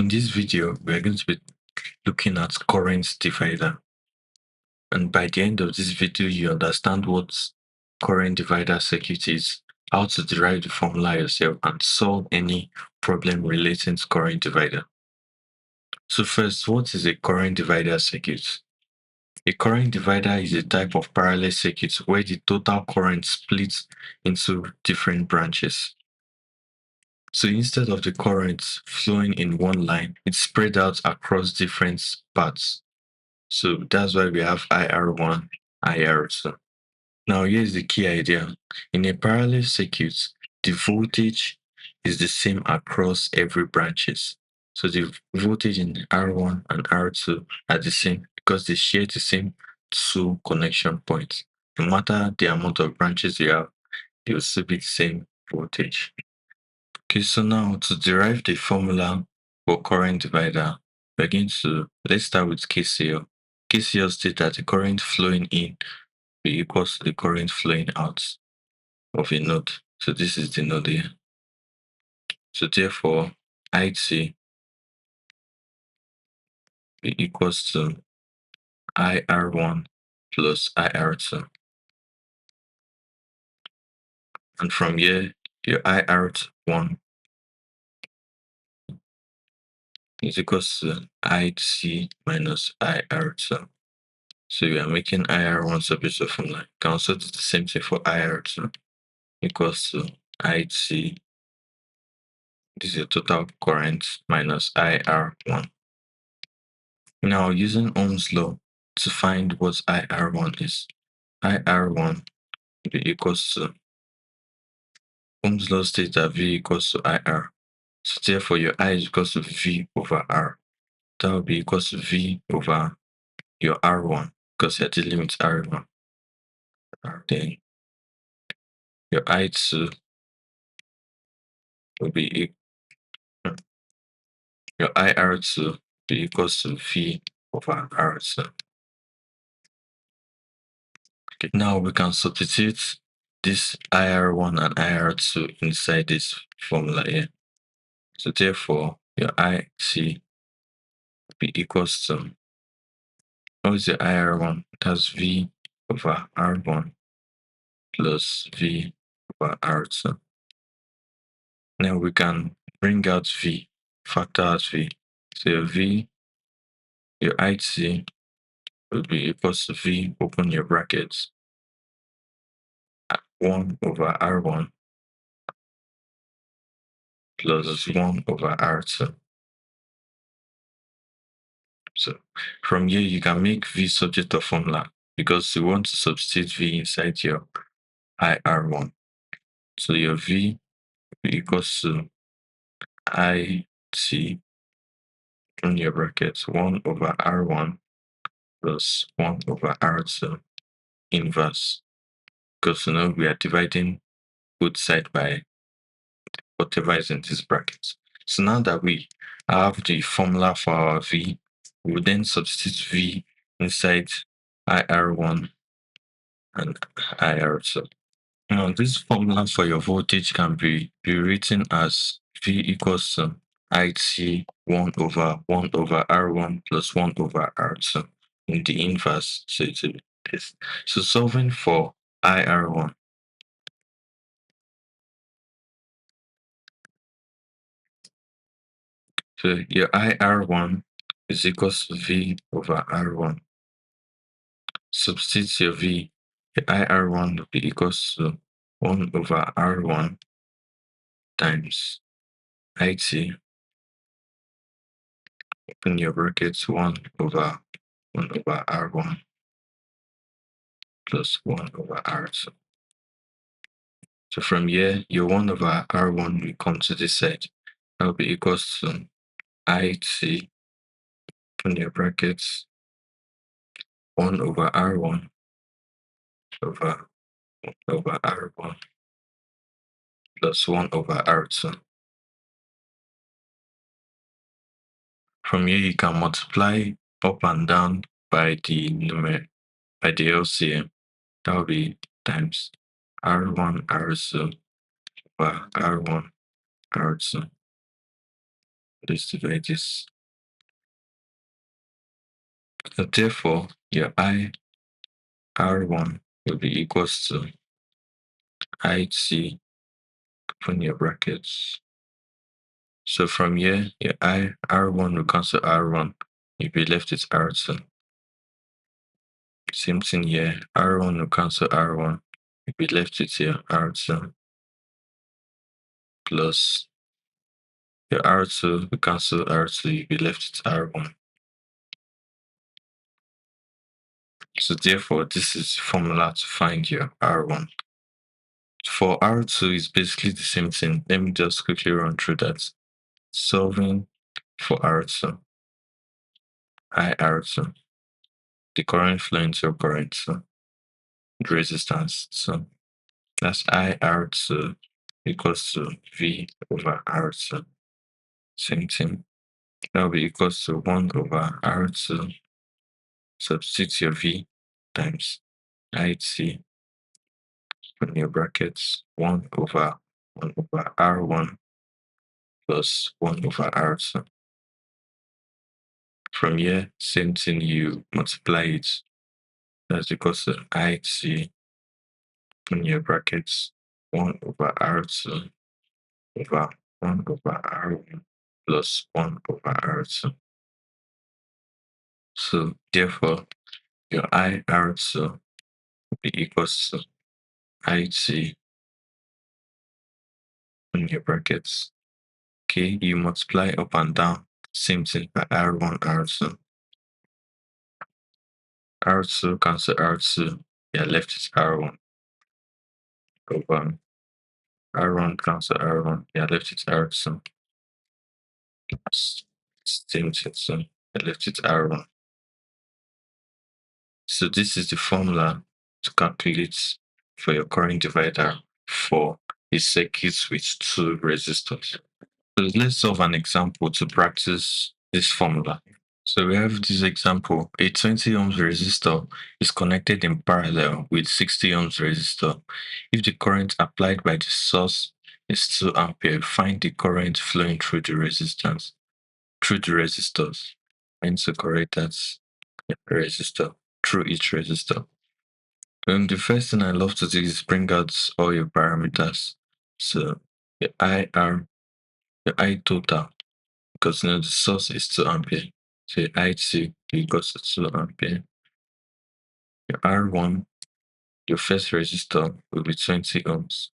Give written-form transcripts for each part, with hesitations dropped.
In this video, we are going to be looking at current divider. And by the end of this video, you understand what current divider circuit is, how to derive the formula yourself, and solve any problem relating to current divider. So first, what is a current divider circuit? A current divider is a type of parallel circuit where the total current splits into different branches. So instead of the current flowing in one line, it's spread out across different paths. So that's why we have IR1, IR2. Now here's the key idea. In a parallel circuit, the voltage is the same across every branches. So the voltage in R1 and R2 are the same because they share the same two connection points. No matter the amount of branches you have, they will still be the same voltage. Okay, so now to derive the formula for current divider, we're going to, let's start with KCL. KCL states that the current flowing in will equals to the current flowing out of a node. So this is the node here. So therefore, IT will equals to IR1 plus IR2. And from here, your IR1 is equals to IT minus IR2. So we are making IR1 subject to formula. You can also do the same thing for IR2 equals to IT. This is your total current minus IR1. Now using Ohm's law to find what IR1 is. IR1 will be equals to Ohm's law states that V equals to IR. So therefore your I is equals to V over R. That will be equals to V over your R1 because you're dealing with R1. Then your I2 will be your IR2 will be equals to V over R2. Okay, now we can substitute this IR1 and IR2 inside this formula here. So therefore, your IC will be equals to, what is the IR1? That's V over R1 plus V over R2. Now we can bring out V, factor out V. So your IC will be equals to V, open your brackets, 1 over R1 plus 1 over R2. So from here, you can make V subject of formula because you want to substitute V inside your IR1. So your V equals to IT in your brackets 1 over R1 plus 1 over R2 inverse. Because you know we are dividing both sides by whatever is in this bracket. So now that we have the formula for our V, we will then substitute V inside IR1 and IR2. Now this formula for your voltage can be written as V equals to IT 1 over R1 plus 1 over R2 in the inverse. So it's this. So solving for IR1. So your IR1 is equals to V over R1. Substitute your V. Your IR1 will be equals to 1 over R1 times IT, open your brackets, 1 over R1 plus 1 over R2. So from here, your 1 over R1 will come to this side. That will be equals to IT, open your brackets, 1 over R1 over R1 plus 1 over R2. From here, you can multiply up and down by the LCM. That will be times R1 R2 over R1 R2 Let's divide this. So therefore, your I R1 will be equals to IT, open your brackets. So from here, your I R1 will cancel R1. You'll be left with R2. Same thing here, R1 will cancel R1. You'll be left with here R2 plus your R2 will cancel R2. You'll be left with R1. So therefore, this is the formula to find your R1. For R2 is basically the same thing. Let me just quickly run through that. Solving for R2, IR2, the current flowing to your current, so the resistance. So that's IR2 equals to V over R2. Same thing. That will be equals to 1 over R2. Substitute your V times IT in your brackets 1 over R1 plus 1 over R2. From here, same thing, you multiply it. That's equals to IT in your brackets 1 over R2 over 1 over R1 plus 1 over R2. So therefore, your IR2 will be equals to IT in your brackets. Okay, you multiply up and down, same thing by R1, R2. R2 cancel R2, you're left with R1 over R1 cancel R1, you're left with R2. Same thing, so you're left with R1. So this is the formula to calculate for your current divider for a circuit with two resistors. So let's solve an example to practice this formula. So we have this example. A 20 ohms resistor is connected in parallel with 60 ohms resistor. If the current applied by the source is 2 ampere, find the current flowing through the resistors. And to correct that resistor through each resistor. Then the first thing I love to do is bring out all your parameters. So the IR, the I total, because the source is 2 ampere. So I2 equals to 2 ampere. Your R1, your first resistor will be 20 ohms.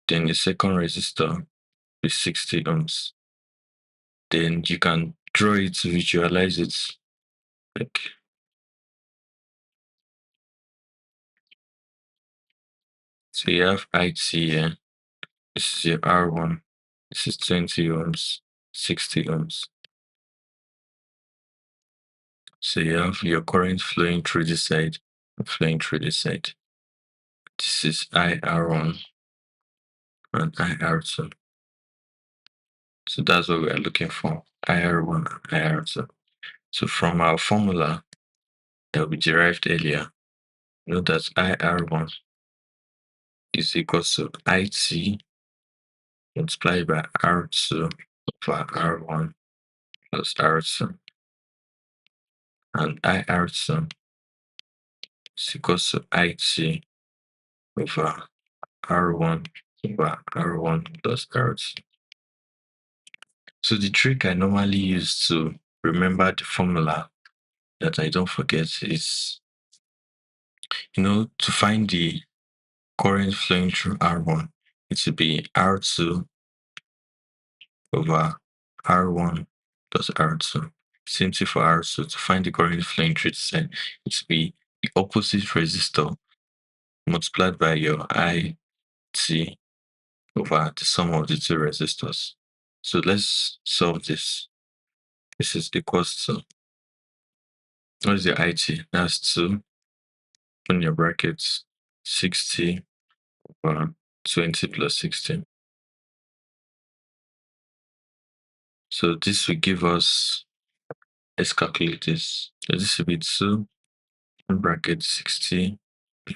Then the second resistor will be 60 ohms. Then you can draw it to visualize it. Like, so you have IT here. This is your R1. This is 20 ohms, 60 ohms. So you have your current flowing through this side, flowing through this side. This is IR1 and IR2. So that's what we are looking for, IR1 and IR2. So from our formula that we derived earlier, know that IR1 is equal to IT multiplied by R2 over R1 plus R2. And IR2 is equal to IT over R1 over R1 plus R2. So the trick I normally use to remember the formula that I don't forget is, to find the current flowing through R1, it will be R2 over R1 plus R2. Same thing for R2. To find the current flowing through the side, it will be the opposite resistor multiplied by your IT over the sum of the two resistors. So let's solve this. This is equals to, what is the IT? That's 2, open your brackets, 60 over 20 plus 60. So this will give us, let's calculate this. So this will be 2, in bracket 60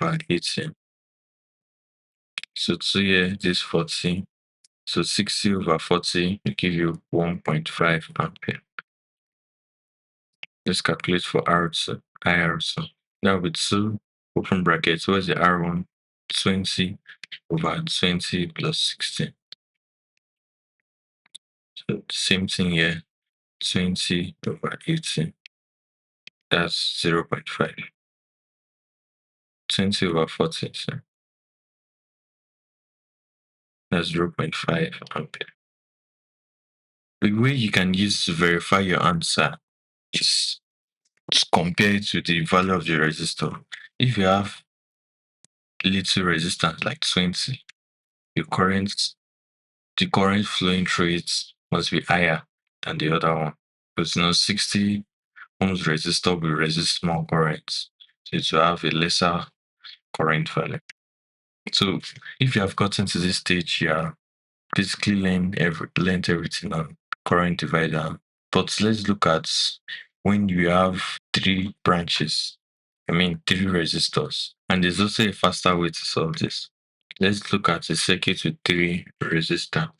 over 80. So 2 here, this 40, So 60 over 40 will give you 1.5 ampere. Let's calculate for R2, IR2. Now with 2 open brackets, what's the R1? 20 over 20 plus 60. So same thing here, 20 over 80. That's 0.5. 20 over 40, so that's 0.5 ampere. The way you can use to verify your answer is to compare it to the value of the resistor. If you have little resistance like 20, the current flowing through it must be higher than the other one. Because 60 ohms resistor will resist more current. So it will have a lesser current value. So if you have gotten to this stage, you are basically learned everything on current divider. But let's look at when you have 3 branches, 3 resistors. And there's also a faster way to solve this. Let's look at a circuit with 3 resistors.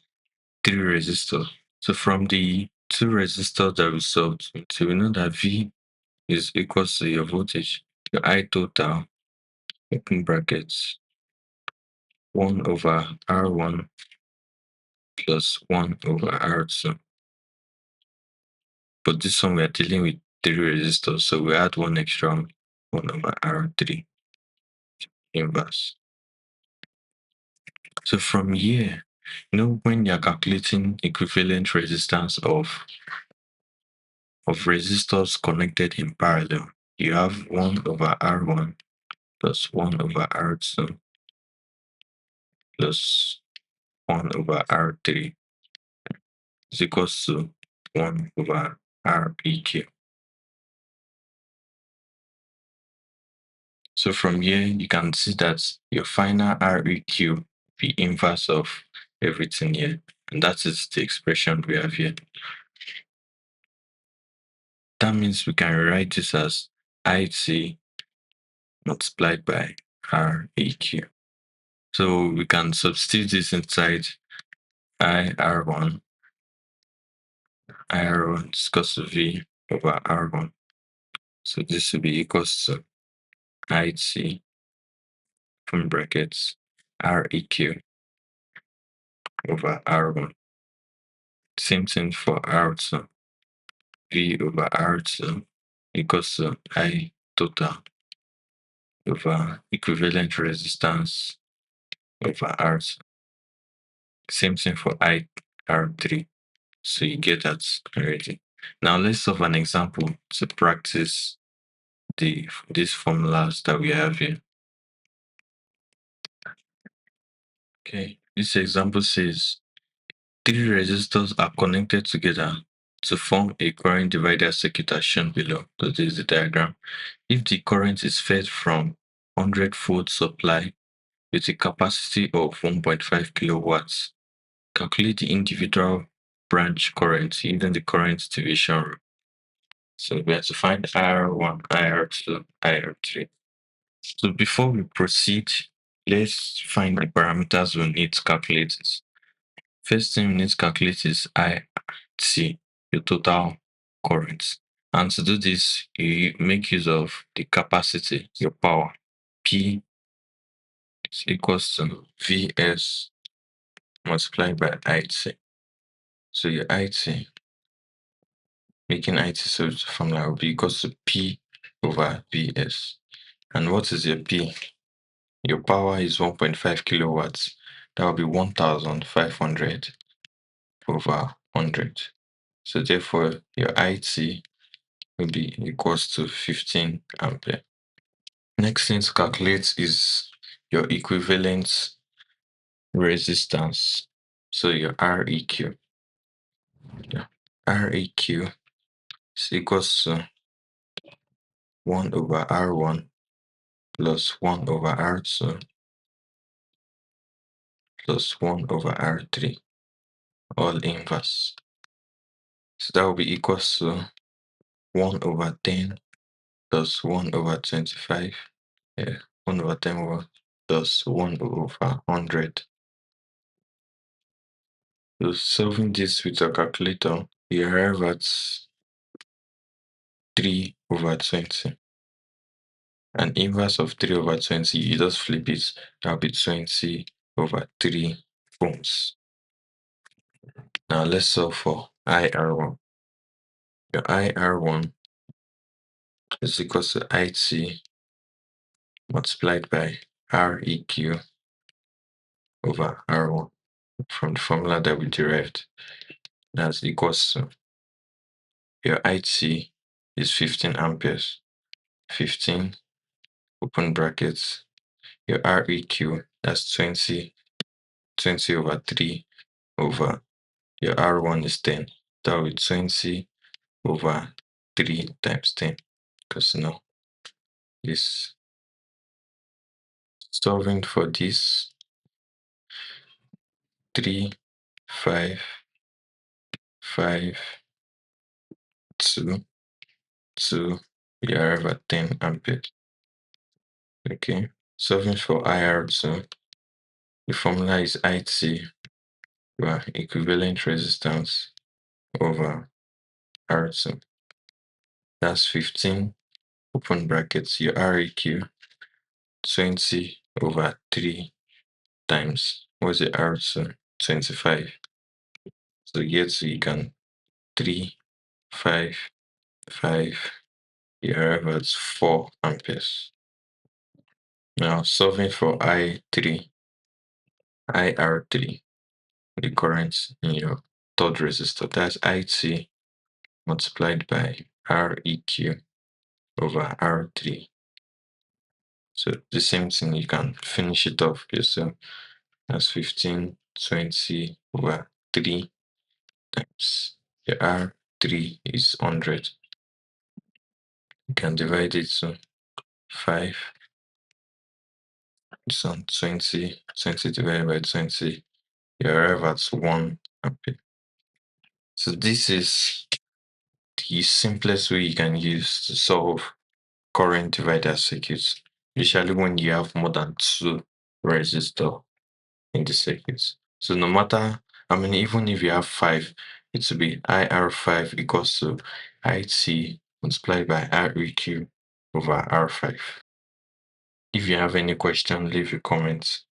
So from the 2 resistors that we solved, so we know that V is equals to your voltage, your I total, open brackets, 1 over R1 plus 1 over R2. But this one we are dealing with 3 resistors, so we add 1 extra 1 over R3 inverse. So from here, when you're calculating equivalent resistance of resistors connected in parallel, you have 1 over R1 plus 1 over R2 plus 1 over R3 is equals to 1 over REQ. So from here, you can see that your final REQ, the inverse of everything here, and that is the expression we have here. That means we can write this as IT multiplied by REQ. So we can substitute this inside IR1. IR1 is equals to V over R1. So this will be equals to IT from brackets REQ over R1. Same thing for R2. V over R2 equals to I total over equivalent resistance over R2. Same thing for I R3. So you get that already. Now let's solve an example to practice these formulas that we have here. Okay, this example says 3 resistors are connected together to form a current divider circuit as shown below. So this is the diagram. If the current is fed from 100-volt supply with a capacity of 1.5 kilowatts, calculate the individual branch current using the current division rule. So we have to find IR1, IR2, IR3. So before we proceed, let's find the parameters we need to calculate this. First thing we need to calculate is IC, your total current. And to do this, you make use of the capacity, your power. P is equals to Vs multiplied by IT. So your IT, making IT substitute formula will be equals to P over Vs. And what is your P? Your power is 1.5 kilowatts. That will be 1,500 over 100. So therefore, your IT will be equals to 15 ampere. Next thing to calculate is your equivalent resistance. So your REQ. REQ is equals to 1 over R1 plus 1 over R2 plus 1 over R3, all inverse. So that will be equals to 1 over 10 plus 1 over 25. 1 over 10 plus 1 over 100 So solving this with a calculator, you arrive at 3/20. An inverse of 3/20, you just flip it, that'll be 20/3 ohms. Now let's solve for IR1. Your IR1 is equal to IT multiplied by REQ over R1 from the formula that we derived. That's equals to your IT is 15 amperes. 15 open brackets. Your REQ, that's 20/3 over your R1 is 10. That will be 20/3 times 10. Because this solving for this 3, 5, 5, 2, 2, you arrive at 10 amperes. Okay. Solving for IR2, the formula is IT, your equivalent resistance over R2. That's 15, open brackets, your REQ, 20/3 times, what's the R2? 25. So here you can 3, 5, 5, you arrive at 4 amperes. Now solving for IR3, the current in your third resistor, that's IT multiplied by REQ over R3. So the same thing, you can finish it off yourself. That's 15, 20/3 times the R3 is 100. You can divide it to 5. So 20 divided by 20, you arrive at 1 ampere. So this is the simplest way you can use to solve current divider circuits, usually when you have more than 2 resistors in the circuit. So no matter, even if you have 5, it will be IR5 equals to IT multiplied by REQ over R5. If you have any question, leave your comments.